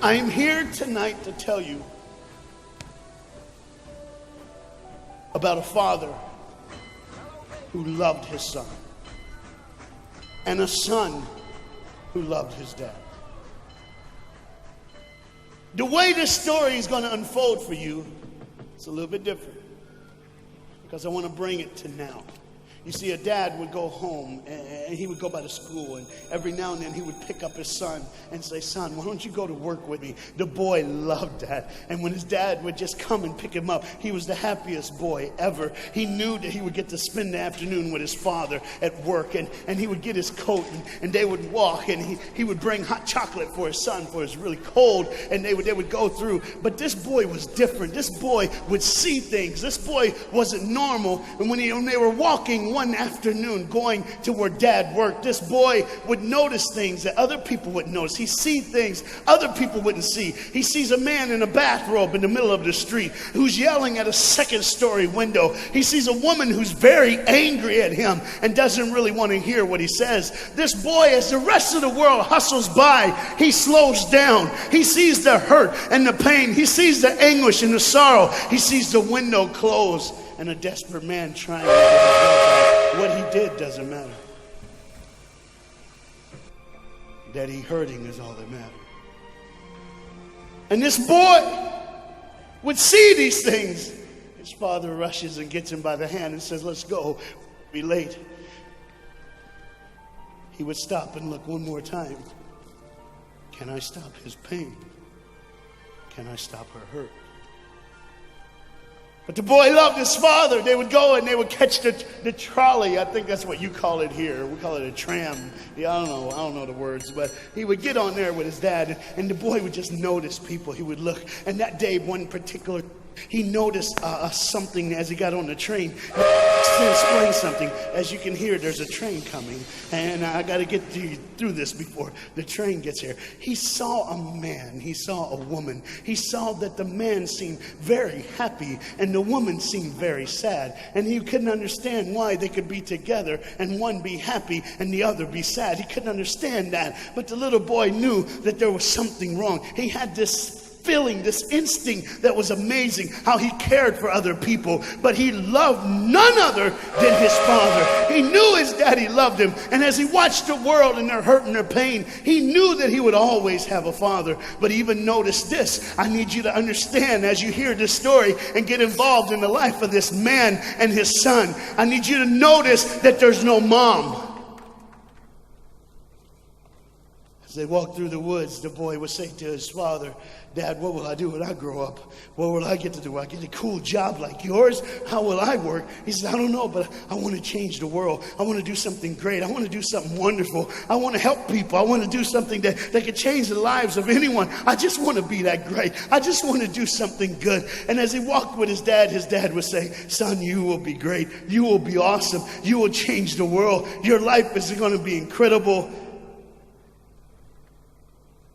I'm here tonight to tell you about a father who loved his son and a son who loved his dad. The way this story is going to unfold for you is a little bit different because I want to bring it to now. You see, a dad would go home and he would go by the school, and every now and then he would pick up his son and say, "Son, why don't you go to work with me?" The boy loved that. And when his dad would just come and pick him up, he was the happiest boy ever. He knew that he would get to spend the afternoon with his father at work, and he would get his coat and they would walk, and he would bring hot chocolate for his son, for it's really cold, and they would go through. But this boy was different. This boy would see things. This boy wasn't normal. And when they were walking one afternoon going to where dad worked, this boy would notice things that other people wouldn't notice. He sees things other people wouldn't see. He sees a man in a bathrobe in the middle of the street who's yelling at a second-story window. He sees a woman who's very angry at him and doesn't really want to hear what he says. This boy, as the rest of the world hustles by, he slows down. He sees the hurt and the pain. He sees the anguish and the sorrow. He sees the window close and a desperate man trying to get his back. What he did doesn't matter. That he hurting is all that matters. And this boy would see these things. His father rushes and gets him by the hand and says, "Let's go. We'll be late." He would stop and look one more time. Can I stop his pain? Can I stop her hurt? But the boy loved his father. They would go and they would catch the trolley. I think that's what you call it here. We call it a tram. Yeah, I don't know the words. But he would get on there with his dad, and the boy would just notice people. He would look. And that day, one particular, he noticed something as he got on the train. To explain something, as you can hear, there's a train coming, and I got to get through this before the train gets here. He saw a man, he saw a woman. He saw that the man seemed very happy and the woman seemed very sad, and he couldn't understand why they could be together and one be happy and the other be sad. He couldn't understand that, but the little boy knew that there was something wrong. He had this feeling, this instinct that was amazing, how he cared for other people, but he loved none other than his father. He knew his daddy loved him, and as he watched the world and their hurt and their pain, he knew that he would always have a father. But even notice this, I need you to understand as you hear this story and get involved in the life of this man and his son, I need you to notice that there's no mom. As they walked through the woods, the boy would say to his father, "Dad, what will I do when I grow up? What will I get to do? Will I get a cool job like yours? How will I work?" He said, "I don't know, but I want to change the world. I want to do something great. I want to do something wonderful. I want to help people. I want to do something that could change the lives of anyone. I just want to be that great. I just want to do something good." And as he walked with his dad would say, "Son, you will be great. You will be awesome. You will change the world. Your life is going to be incredible."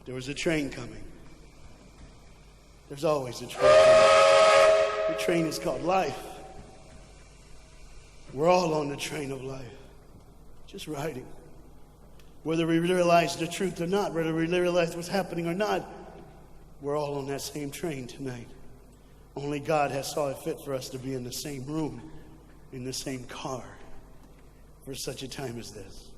There was a train coming. There's always a train coming. The train is called life. We're all on the train of life, just riding. Whether we realize the truth or not, whether we realize what's happening or not, we're all on that same train tonight. Only God has saw it fit for us to be in the same room, in the same car, for such a time as this.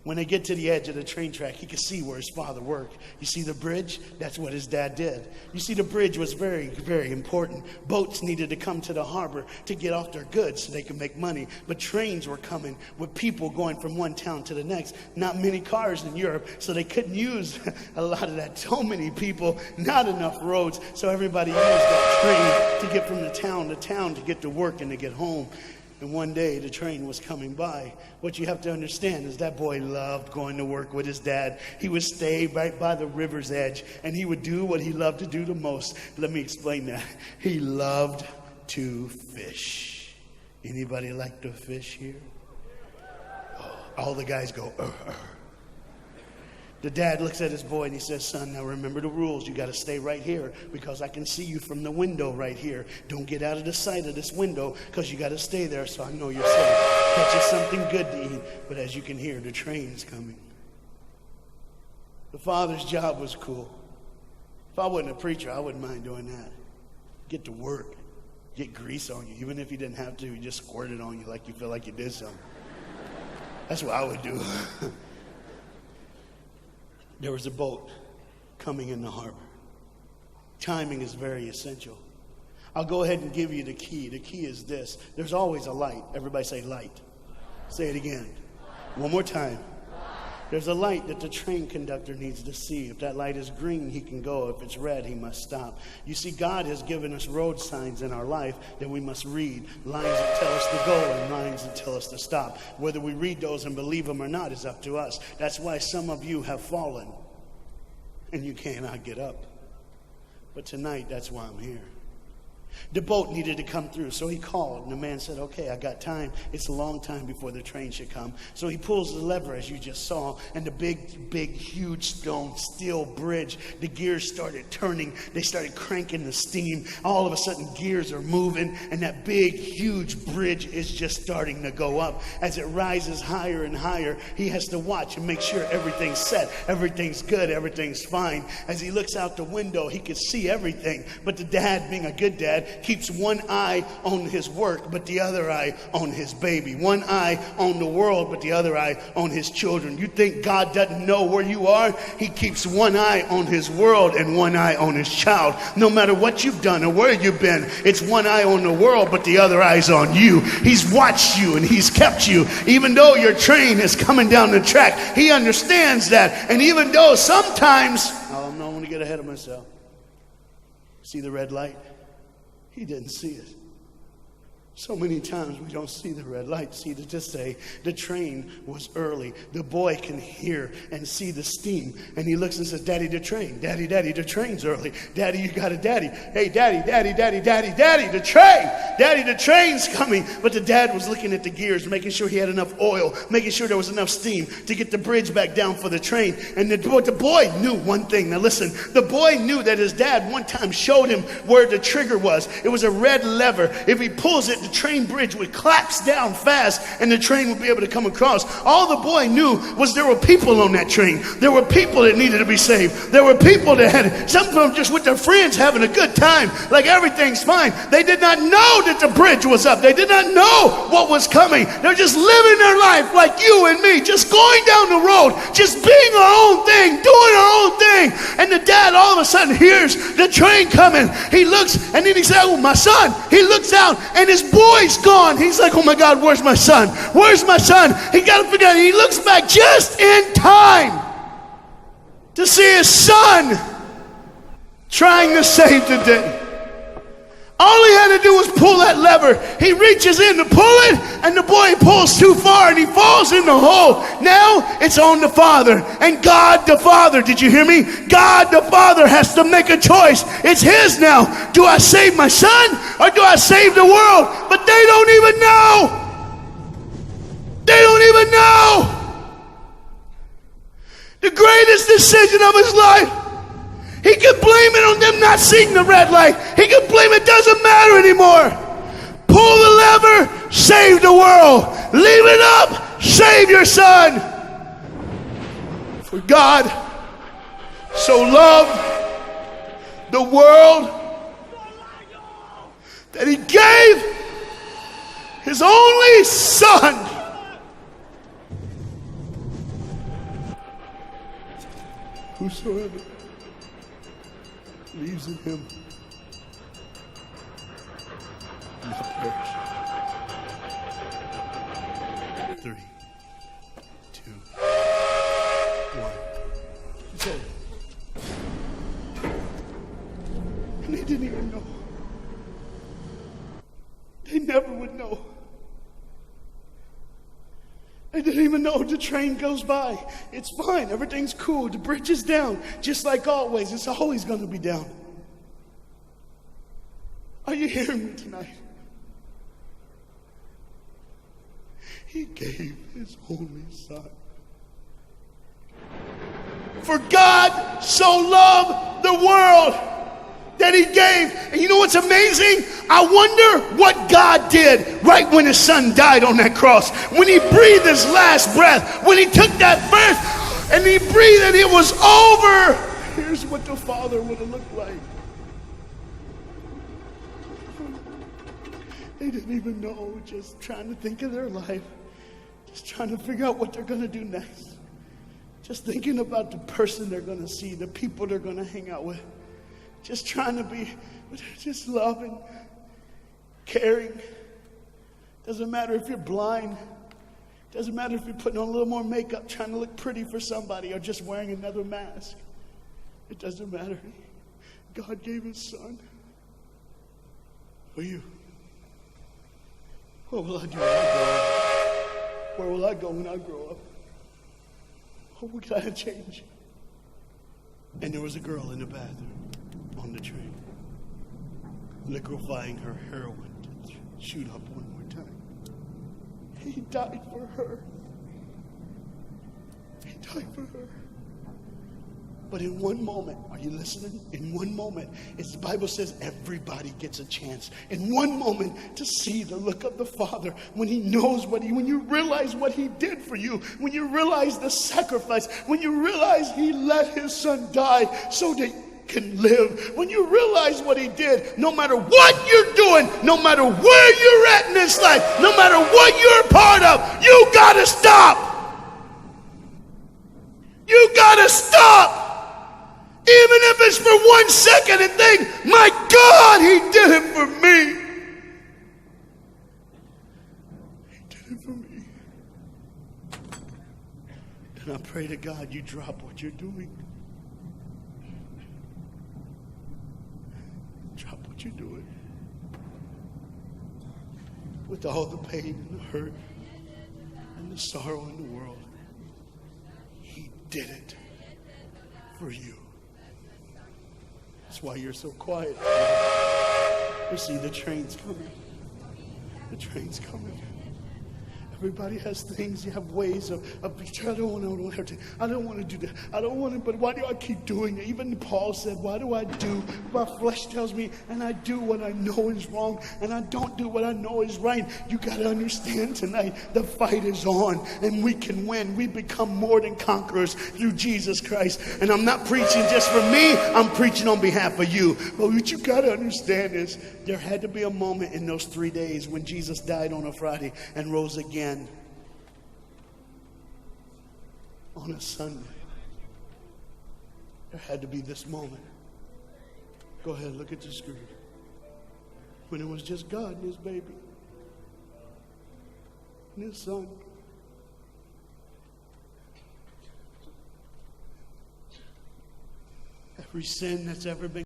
When they get to the edge of the train track, he could see where his father worked. You see the bridge? That's what his dad did. You see, the bridge was very, very important. Boats needed to come to the harbor to get off their goods so they could make money. But trains were coming with people going from one town to the next. Not many cars in Europe, so they couldn't use a lot of that. So many people, not enough roads. So everybody used that train to get from the town to town to get to work and to get home. And one day the train was coming by. What you have to understand is that boy loved going to work with his dad. He would stay right by the river's edge, and he would do what he loved to do the most. Let me explain that. He loved to fish. Anybody like to fish here? Oh, all the guys go, The dad looks at his boy and he says, "Son, now remember the rules. You got to stay right here because I can see you from the window right here. Don't get out of the sight of this window because you got to stay there so I know you're safe. Catch you something good to eat." But as you can hear, the train's coming. The father's job was cool. If I wasn't a preacher, I wouldn't mind doing that. Get to work. Get grease on you. Even if you didn't have to, you just squirt it on you like you feel like you did something. That's what I would do. There was a boat coming in the harbor. Timing is very essential. I'll go ahead and give you the key. The key is this. There's always a light. Everybody say light. Say it again. One more time. There's a light that the train conductor needs to see. If that light is green, he can go. If it's red, he must stop. You see, God has given us road signs in our life that we must read. Lines that tell us to go and lines that tell us to stop. Whether we read those and believe them or not is up to us. That's why some of you have fallen and you cannot get up. But tonight, that's why I'm here. The boat needed to come through, so he called, and the man said, okay, I got time. It's a long time before the train should come. So he pulls the lever, as you just saw, and the big, huge stone steel bridge, the gears started turning. They started cranking the steam. All of a sudden, gears are moving, and that big, huge bridge is just starting to go up. As it rises higher and higher, he has to watch and make sure everything's set, everything's good, everything's fine. As he looks out the window, he could see everything, but the dad, being a good dad, keeps one eye on his work, but the other eye on his baby. One eye on the world, but the other eye on his children. You think God doesn't know where you are? He keeps one eye on his world and one eye on his child. No matter what you've done or where you've been, it's one eye on the world, but the other eye's on you. He's watched you and he's kept you. Even though your train is coming down the track, he understands that. And even though sometimes, oh, no, I'm going to get ahead of myself. See the red light? He didn't see it. So many times we don't see the red light. See, to just say the train was early. The boy can hear and see the steam. And he looks and says, Daddy, the train. Daddy, the train's early. Daddy, you got a daddy. Hey, Daddy, the train. Daddy, the train's coming. But the dad was looking at the gears, making sure he had enough oil, making sure there was enough steam to get the bridge back down for the train. And the boy knew one thing. Now listen, the boy knew that his dad one time showed him where the trigger was. It was a red lever. If he pulls it, the train bridge would collapse down fast and the train would be able to come across. All the boy knew was there were people on that train. There were people that needed to be saved. There were people that had, some of them just with their friends having a good time, like everything's fine. They did not know that the bridge was up. They did not know what was coming. They're just living their life like you and me, just going down the road, just being our own thing, doing our own thing. And the dad all of a sudden hears the train coming. He looks and then he said, oh, my son. He looks out and his boy's gone. He's like, oh my God, where's my son? Where's my son? He got to figure out. He looks back just in time to see his son trying to save the day. All he had to do was pull that lever. He reaches in to pull it, and the boy pulls too far, and he falls in the hole. Now it's on the father. And God the Father, did you hear me? God the Father has to make a choice. It's his now. Do I save my son, or do I save the world? But they don't even know. They don't even know. The greatest decision of his life. He could blame it on them not seeing the red light. He could blame it doesn't matter anymore. Pull the lever, save the world. Leave it up, save your son. For God so loved the world that he gave his only son. Whosoever believes in him will not perish. 3, 2, 1. So, and they didn't even know. They never would know. They didn't even know the train goes by. It's fine. Everything's cool. The bridge is down. Just like always. It's always going to be down. Are you hearing me tonight? He gave his only son. For God so loved the world that he gave. And you know what's amazing? I wonder what God did right when his son died on that cross. When he breathed his last breath. When he took that breath and he breathed and it was over. here's what the father would have looked like. They didn't even know, just trying to think of their life, just trying to figure out what they're going to do next. Just thinking about the person they're going to see, the people they're going to hang out with. Just trying to be, just loving, caring. Doesn't matter if you're blind. Doesn't matter if you're putting on a little more makeup, trying to look pretty for somebody, or just wearing another mask. It doesn't matter. God gave his son for you. What will I do when I grow up? Where will I go when I grow up? What can I change? And there was a girl in the bathroom on the train, liquefying her heroin to shoot up one more time. He died for her. He died for her. But in one moment, are you listening? In one moment, as the Bible says, everybody gets a chance. In one moment to see the look of the Father when he knows when you realize what he did for you, when you realize the sacrifice, when you realize he let his son die so that you can live, when you realize what he did, no matter what you're doing, no matter where you're at in this life, no matter what you're a part of, you gotta stop. You gotta stop. Even if it's for 1 second, and think, my God, he did it for me. He did it for me. And I pray to God you drop what you're doing. Drop what you're doing. With all the pain and the hurt and the sorrow in the world, he did it for you. That's why you're so quiet. You see, the train's coming. The train's coming. Everybody has things. You have ways of I don't want to do that. I don't want to, but why do I keep doing it? Even Paul said, why do I do? My flesh tells me, and I do what I know is wrong, and I don't do what I know is right. You got to understand tonight, the fight is on, and we can win. We become more than conquerors through Jesus Christ. And I'm not preaching just for me. I'm preaching on behalf of you. But what you got to understand is there had to be a moment in those 3 days when Jesus died on a Friday and rose again on a Sunday. There had to be this moment. Go ahead, look at the screen. When it was just God and his baby and his son. Every sin that's ever been